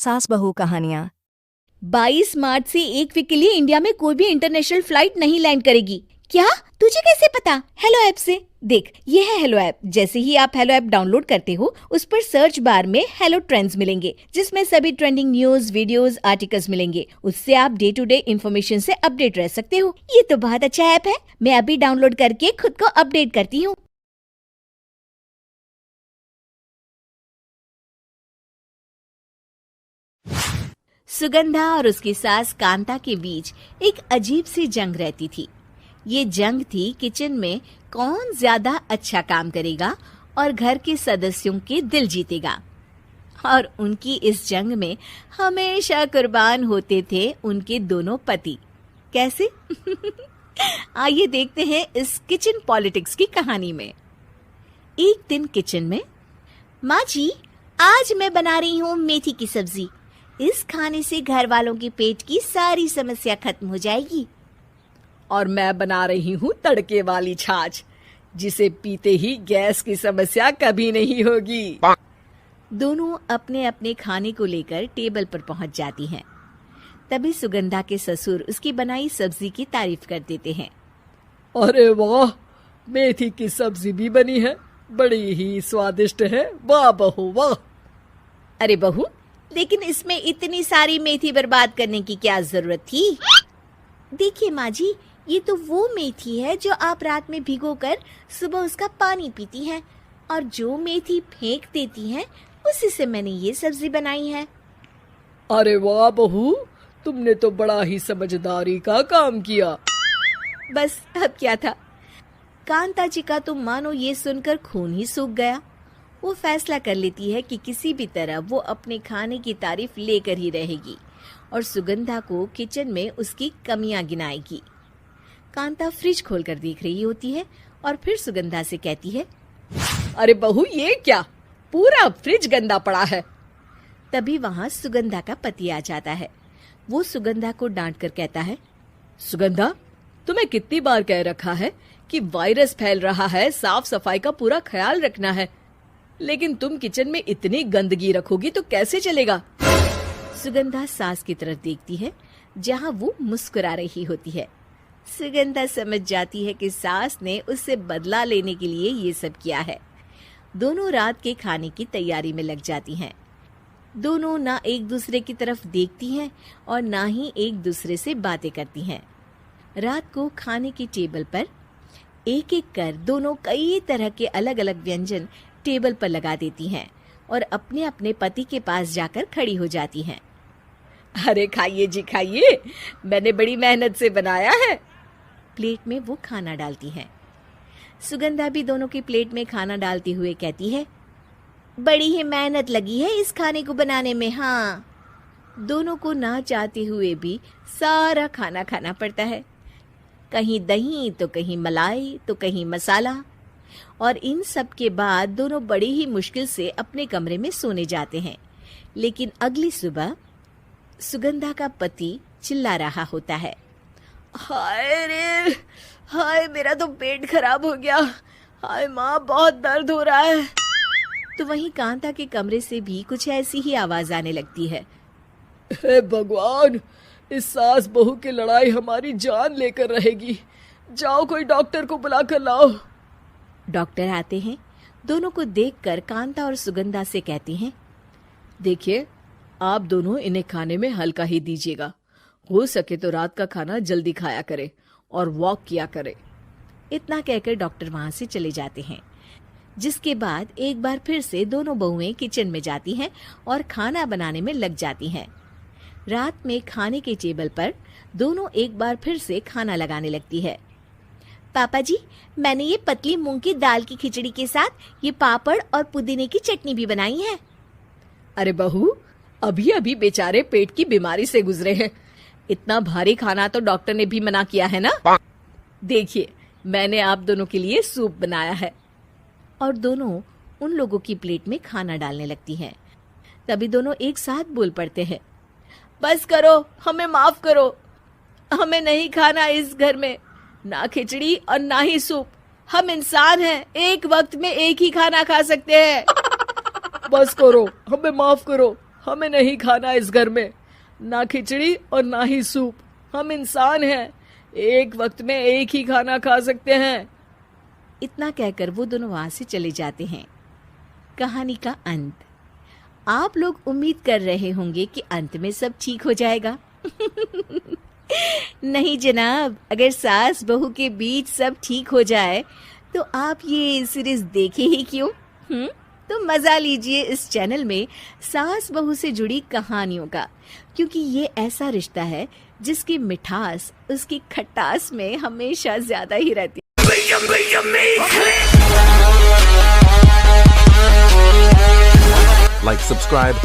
सास बहू कहानियाँ। 22 मार्च से 1 वीक के लिए इंडिया में कोई भी इंटरनेशनल फ्लाइट नहीं लैंड करेगी। क्या? तुझे कैसे पता? हेलो ऐप से। देख, ये है हेलो ऐप। जैसे ही आप हेलो ऐप डाउनलोड करते हो, उस पर सर्च बार में हेलो ट्रेंड्स मिलेंगे, जिसमें सभी ट्रेंडिंग न्यूज, वीडियोस, आर्टिकल्स मिलेंगे। उससे आप डे टू डे इन्फॉर्मेशन से अपडेट रह सकते हो। ये तो बहुत अच्छा ऐप है। मैं अभी डाउनलोड करके खुद को अपडेट करती हूँ। सुगंधा और उसकी सास कांता के बीच एक अजीब सी जंग रहती थी। ये जंग थी किचन में कौन ज्यादा अच्छा काम करेगा और घर के सदस्यों के दिल जीतेगा। और उनकी इस जंग में हमेशा कुर्बान होते थे उनके दोनों पति। कैसे? आइए देखते हैं इस किचन पॉलिटिक्स की कहानी में। एक दिन किचन में, माँ जी, आज मैं बना रही हूँ मेथी की सब्जी। इस खाने से घर वालों के पेट की सारी समस्या खत्म हो जाएगी। और मैं बना रही हूँ तड़के वाली छाछ, जिसे पीते ही गैस की समस्या कभी नहीं होगी। दोनों अपने अपने खाने को लेकर टेबल पर पहुंच जाती हैं। तभी सुगंधा के ससुर उसकी बनाई सब्जी की तारीफ कर देते हैं। अरे वाह, मेथी की सब्जी भी बनी है, बड़ी ही स्वादिष्ट है। वाह बहू वाह। अरे बहू, लेकिन इसमें इतनी सारी मेथी बर्बाद करने की क्या जरूरत थी? देखिए माँ जी, ये तो वो मेथी है जो आप रात में भिगोकर सुबह उसका पानी पीती हैं, और जो मेथी फेंक देती हैं, उसी से मैंने ये सब्जी बनाई है। अरे वाह बहू, तुमने तो बड़ा ही समझदारी का काम किया। बस अब क्या था। कांता जी का तो मानो ये सुनकर खून ही सूख गया। वो फैसला कर लेती है कि किसी भी तरह वो अपने खाने की तारीफ लेकर ही रहेगी और सुगंधा को किचन में उसकी कमियां गिनाएगी। कांता फ्रिज खोलकर देख रही होती है और फिर सुगंधा से कहती है, अरे बहू, ये क्या, पूरा फ्रिज गंदा पड़ा है। तभी वहां सुगंधा का पति आ जाता है। वो सुगंधा को डांट कर कहता है, सुगंधा, तुम्हें कितनी बार कह रखा है कि वायरस फैल रहा है, साफ सफाई का पूरा ख्याल रखना है, लेकिन तुम किचन में इतनी गंदगी रखोगी तो कैसे चलेगा। सुगंधा सास की तरफ देखती है, जहां वो मुस्कुरा रही होती है। सुगंधा समझ जाती है कि सास ने उससे बदला लेने के लिए ये सब किया है। दोनों रात के खाने की तैयारी में लग जाती हैं। दोनों ना एक दूसरे की तरफ देखती हैं और ना ही एक दूसरे से बातें करती हैं। रात को खाने की टेबल पर एक एक कर दोनों कई तरह के अलग अलग व्यंजन टेबल पर लगा देती हैं और अपने अपने पति के पास जाकर खड़ी हो जाती हैं। अरे खाइए जी खाइए, मैंने बड़ी मेहनत से बनाया है। प्लेट में वो खाना डालती हैं। सुगंधा भी दोनों की प्लेट में खाना डालते हुए कहती है, बड़ी ही मेहनत लगी है इस खाने को बनाने में। हाँ, दोनों को ना चाहते हुए भी सारा खाना खाना पड़ता है। कहीं दही तो कहीं मलाई तो कहीं मसाला। और इन सब के बाद दोनों बड़ी ही मुश्किल से अपने कमरे में सोने जाते हैं। लेकिन अगली सुबह सुगंधा का पति चिल्ला रहा होता है, हाय रे, हाय मेरा तो पेट खराब हो गया। हाय माँ, बहुत दर्द हो रहा है। तो वहीं कांता के कमरे से भी कुछ ऐसी ही आवाज आने लगती है। हे भगवान, इस सास बहू की लड़ाई हमारी जान लेकर रहेगी। जाओ कोई डॉक्टर को बुला कर लाओ। डॉक्टर आते हैं। दोनों को देखकर कांता और सुगंधा से कहते हैं, देखिए, आप दोनों इन्हें खाने में हल्का ही दीजिएगा। हो सके तो रात का खाना जल्दी खाया करे और वॉक किया करे। इतना कहकर डॉक्टर वहां से चले जाते हैं। जिसके बाद एक बार फिर से दोनों बहुएं किचन में जाती हैं और खाना बनाने में लग जाती हैं। रात में खाने के टेबल पर दोनों एक बार फिर से खाना लगाने लगती है। पापा जी, मैंने ये पतली मूंग की दाल की खिचड़ी के साथ ये पापड़ और पुदीने की चटनी भी बनाई है। अरे बहू, अभी अभी बेचारे पेट की बीमारी से गुजरे हैं। इतना भारी खाना तो डॉक्टर ने भी मना किया है ना। देखिए, मैंने आप दोनों के लिए सूप बनाया है। और दोनों उन लोगों की प्लेट में खाना डालने लगती हैं। तभी दोनों एक साथ बोल पड़ते हैं, बस करो, हमें माफ करो। हमें नहीं खाना इस घर में, ना खिचड़ी और ना ही सूप। हम इंसान हैं, एक वक्त में एक ही खाना खा सकते हैं। बस करो, हमें माफ करो, हमें नहीं खाना इस घर में, ना खिचड़ी और ना ही सूप। हम इंसान हैं, एक वक्त में एक ही खाना खा सकते हैं। इतना कहकर वो दोनों वहां से चले जाते हैं। कहानी का अंत। आप लोग उम्मीद कर रहे होंगे कि अंत में सब ठीक हो जाएगा। नहीं जनाब, अगर सास बहू के बीच सब ठीक हो जाए तो आप ये सीरीज देखे ही क्यों? तो मजा लीजिए इस चैनल में सास बहू से जुड़ी कहानियों का, क्योंकि ये ऐसा रिश्ता है जिसकी मिठास उसकी खटास में हमेशा ज्यादा ही रहती है। Like, subscribe,